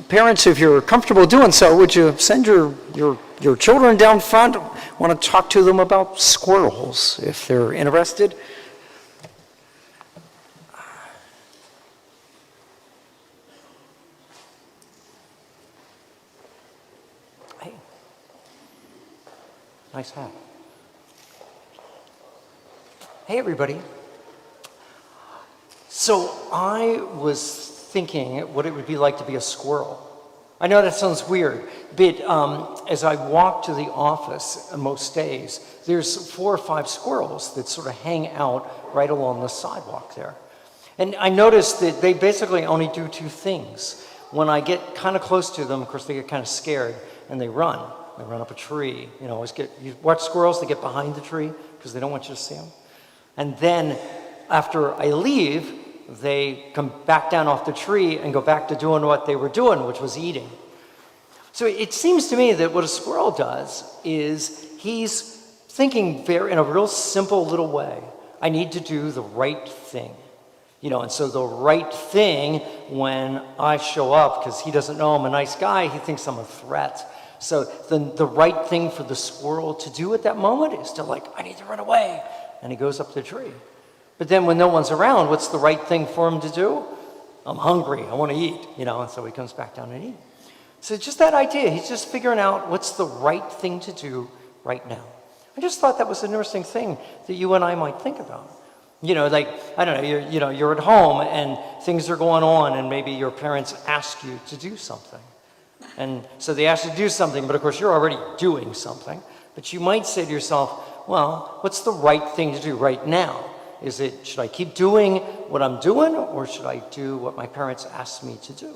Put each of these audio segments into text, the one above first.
Parents, if you're comfortable doing so, would you send your children down front? I want to talk to them about squirrels, if they're interested. Hey, nice hat. Hey, everybody. So I was thinking what it would be like to be a squirrel. I know that sounds weird, but as I walk to the office most days, there's 4 or 5 squirrels that sort of hang out right along the sidewalk there. And I noticed that they basically only do 2 things. When I get kind of close to them, of course, they get kind of scared and they run. They run up a tree. You watch squirrels, they get behind the tree because they don't want you to see them. And then after I leave, they come back down off the tree and go back to doing what they were doing, which was eating. So it seems to me that what a squirrel does is he's thinking in a real simple little way. I need to do the right thing. And so the right thing when I show up, because he doesn't know I'm a nice guy, he thinks I'm a threat. So the right thing for the squirrel to do at that moment is to I need to run away. And he goes up the tree. But then when no one's around, what's the right thing for him to do? I'm hungry, I want to eat, and so he comes back down and eats. So just that idea, he's just figuring out what's the right thing to do right now. I just thought that was an interesting thing that you and I might think about. I don't know, you're at home and things are going on and maybe your parents ask you to do something. And so they ask you to do something, but of course you're already doing something. But you might say to yourself, well, what's the right thing to do right now? Should I keep doing what I'm doing, or should I do what my parents asked me to do?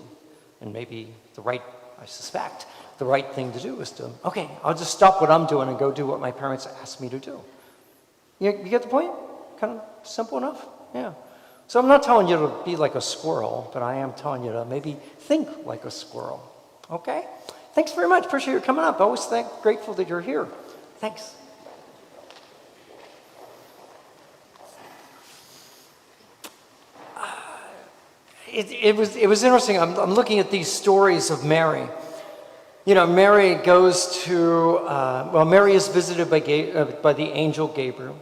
And maybe I suspect, the right thing to do is I'll just stop what I'm doing and go do what my parents asked me to do. You get the point? Kind of simple enough? Yeah. So I'm not telling you to be like a squirrel, but I am telling you to maybe think like a squirrel. Okay? Thanks very much. Appreciate you coming up. Always grateful that you're here. Thanks. It was interesting. I'm looking at these stories of Mary. Mary goes to, Mary is visited by the angel Gabriel.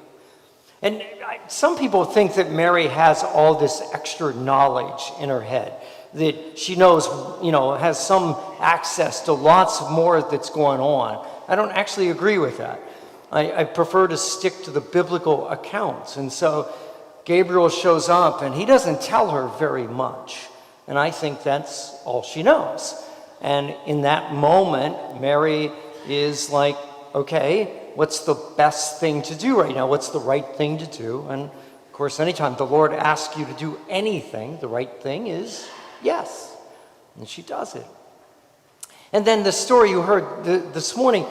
And some people think that Mary has all this extra knowledge in her head, that she knows, has some access to lots more that's going on. I don't actually agree with that. I prefer to stick to the biblical accounts. And so Gabriel shows up and he doesn't tell her very much. And I think that's all she knows. And in that moment, Mary is like, okay, what's the best thing to do right now? What's the right thing to do? And of course, anytime the Lord asks you to do anything, the right thing is yes. And she does it. And then the story you heard this morning,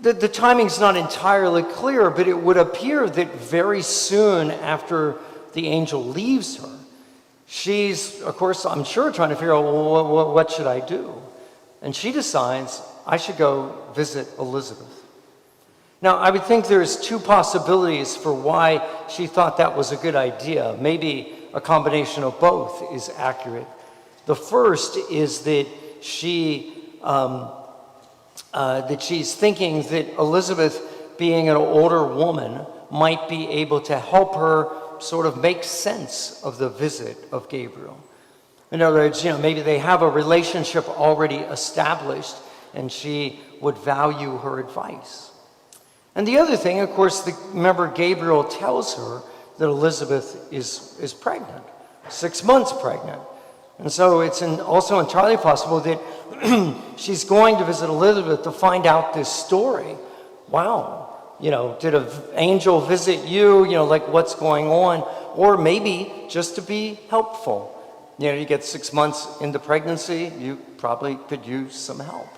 the timing's not entirely clear, but it would appear that very soon after the angel leaves her, she's, of course, I'm sure trying to figure out, well, what should I do? And she decides, I should go visit Elizabeth. Now, I would think there's 2 possibilities for why she thought that was a good idea. Maybe a combination of both is accurate. The first is that she's thinking that Elizabeth, being an older woman, might be able to help her sort of make sense of the visit of Gabriel. In other words, maybe they have a relationship already established and she would value her advice. And the other thing, of course, remember Gabriel tells her that Elizabeth is pregnant, 6 months pregnant. And so it's also entirely possible that she's going to visit Elizabeth to find out this story. Wow, did an angel visit you? What's going on? Or maybe just to be helpful. You get 6 months into pregnancy, you probably could use some help.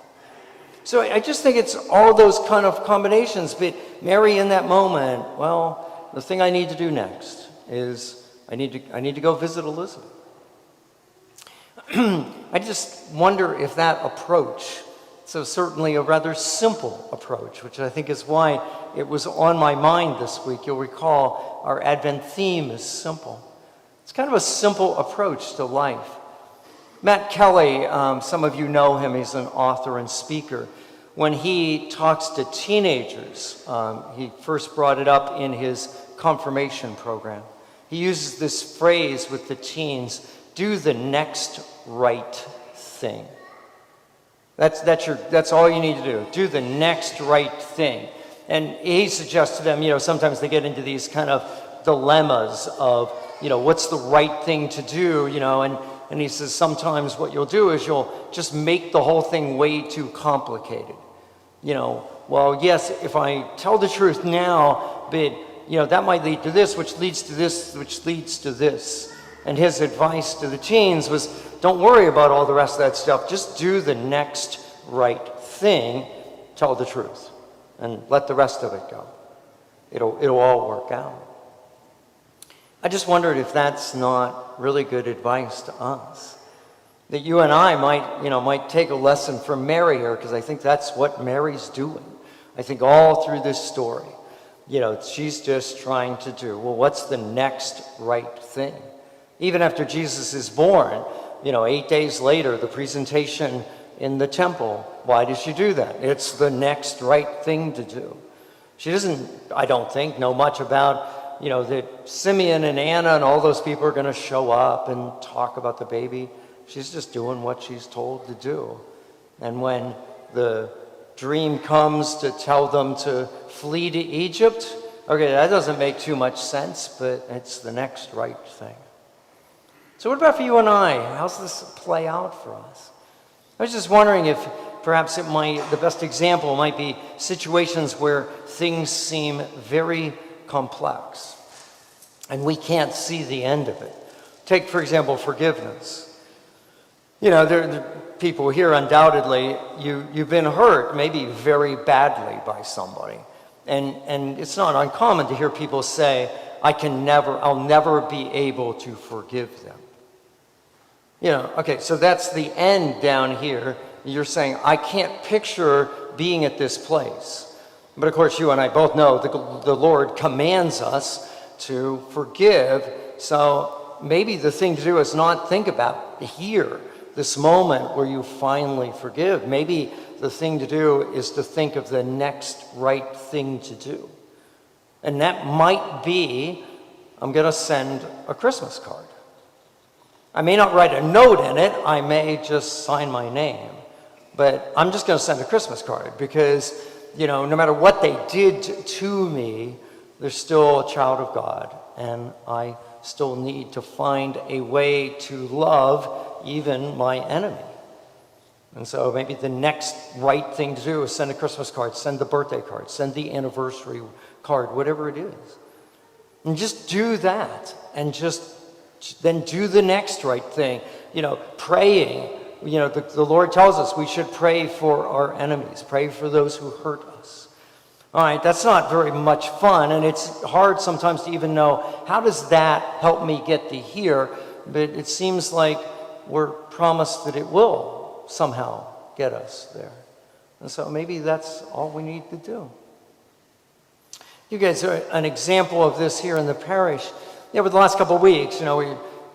So I just think it's all those kind of combinations. But Mary, in that moment, well, the thing I need to do next is I need to go visit Elizabeth. I just wonder if that approach, so certainly a rather simple approach, which I think is why it was on my mind this week. You'll recall our Advent theme is simple. It's kind of a simple approach to life. Matt Kelly, some of you know him, he's an author and speaker. When he talks to teenagers, he first brought it up in his confirmation program. He uses this phrase with the teens, do the next right thing. That's all you need to do. Do the next right thing. And he suggests to them, sometimes they get into these kind of dilemmas of, what's the right thing to do, and he says sometimes what you'll do is you'll just make the whole thing way too complicated. Well, yes, if I tell the truth now, but, that might lead to this, which leads to this, which leads to this. And his advice to the teens was, don't worry about all the rest of that stuff. Just do the next right thing, tell the truth, and let the rest of it go. It'll all work out. I just wondered if that's not really good advice to us. That you and I might take a lesson from Mary here, because I think that's what Mary's doing. I think all through this story, she's just trying to do, well, what's the next right thing? Even after Jesus is born, 8 days later, the presentation in the temple, why did she do that? It's the next right thing to do. She doesn't, I don't think, know much about, that Simeon and Anna and all those people are going to show up and talk about the baby. She's just doing what she's told to do. And when the dream comes to tell them to flee to Egypt, okay, that doesn't make too much sense, but it's the next right thing. So what about for you and I? How's this play out for us? I was just wondering if perhaps the best example might be situations where things seem very complex and we can't see the end of it. Take, for example, forgiveness. There are people here, undoubtedly, you've been hurt, maybe very badly by somebody. And it's not uncommon to hear people say, I'll never be able to forgive them. Okay, so that's the end down here. You're saying, I can't picture being at this place. But of course, you and I both know the Lord commands us to forgive. So maybe the thing to do is not think about here, this moment where you finally forgive. Maybe the thing to do is to think of the next right thing to do. And that might be, I'm going to send a Christmas card. I may not write a note in it, I may just sign my name, but I'm just going to send a Christmas card because, no matter what they did to me, they're still a child of God, and I still need to find a way to love even my enemy. And so maybe the next right thing to do is send a Christmas card, send the birthday card, send the anniversary card, whatever it is. And just do that, and then do the next right thing. Praying. The Lord tells us we should pray for our enemies, pray for those who hurt us. All right, that's not very much fun, and it's hard sometimes to even know, how does that help me get to here? But it seems like we're promised that it will somehow get us there. And so maybe that's all we need to do. You guys are an example of this here in the parish. Over the last couple of weeks,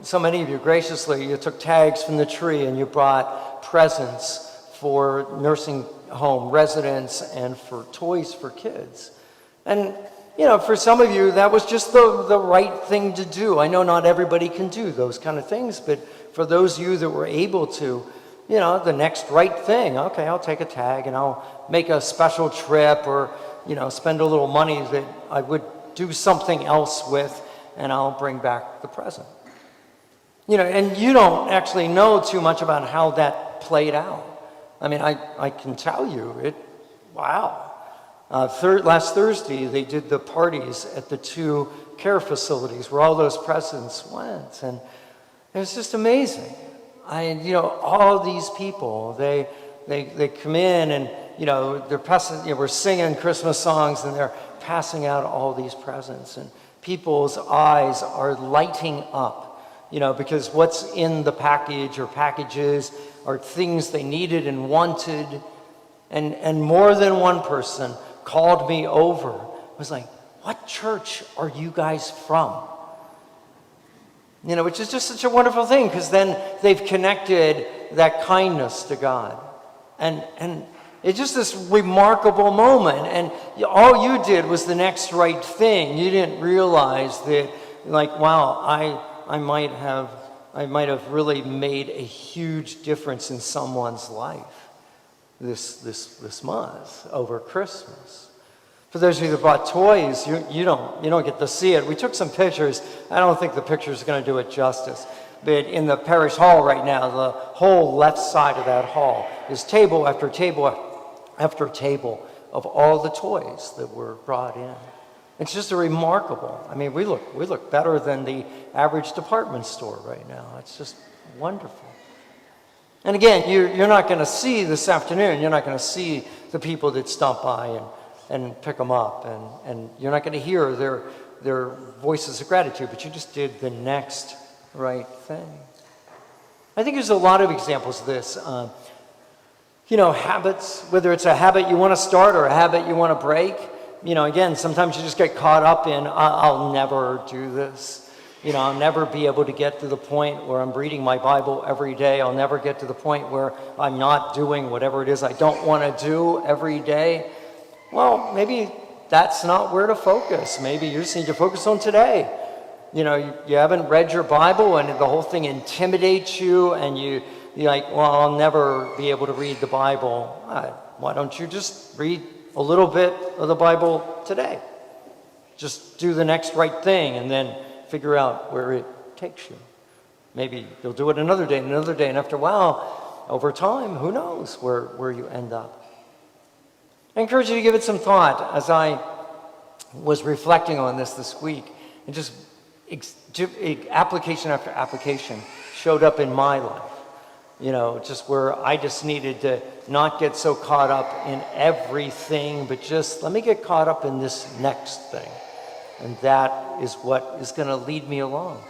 so many of you graciously, you took tags from the tree and you brought presents for nursing home residents and for toys for kids. And, for some of you, that was just the right thing to do. I know not everybody can do those kind of things, but for those of you that were able to, the next right thing, okay, I'll take a tag and I'll make a special trip or, spend a little money that I would do something else with, and I'll bring back the present. And you don't actually know too much about how that played out. I mean, I can tell you, wow. Last Thursday, they did the parties at the 2 care facilities where all those presents went, and it was just amazing. All these people, they come in and, they're passing, we're singing Christmas songs and they're passing out all these presents, and people's eyes are lighting up, because what's in the package or packages are things they needed and wanted. And more than one person called me over, was like, what church are you guys from? which is just such a wonderful thing, because then they've connected that kindness to God. And it's just this remarkable moment. And all you did was the next right thing. You didn't realize that, like, wow, I might have really made a huge difference in someone's life this month over Christmas. For those of you that bought toys, you don't get to see it. We took some pictures. I don't think the pictures are going to do it justice. But in the parish hall right now, the whole left side of that hall is table after table after table of all the toys that were brought in. It's just a remarkable. I mean, we look better than the average department store right now. It's just wonderful. And again, you're not going to see this afternoon. You're not going to see the people that stop by and pick them up, and you're not going to hear their voices of gratitude, but you just did the next right thing. I think there's a lot of examples of this. Habits, whether it's a habit you want to start or a habit you want to break. Again, sometimes you just get caught up in, I'll never do this. I'll never be able to get to the point where I'm reading my Bible every day. I'll never get to the point where I'm not doing whatever it is I don't want to do every day. Well, maybe that's not where to focus. Maybe you just need to focus on today. You haven't read your Bible and the whole thing intimidates you, and you're like, well, I'll never be able to read the Bible. Why don't you just read a little bit of the Bible today? Just do the next right thing and then figure out where it takes you. Maybe you'll do it another day, and after a while, over time, who knows where you end up. I encourage you to give it some thought as I was reflecting on this week, and just application after application showed up in my life. Just where I just needed to not get so caught up in everything, but just let me get caught up in this next thing. And that is what is going to lead me along.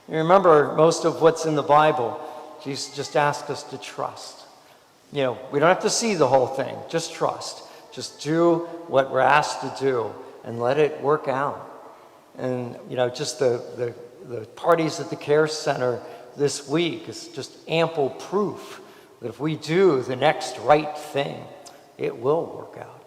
You remember, most of what's in the Bible, Jesus just asked us to trust. We don't have to see the whole thing, just trust. Just do what we're asked to do and let it work out. And, just the parties at the Care Center this week is just ample proof that if we do the next right thing, it will work out.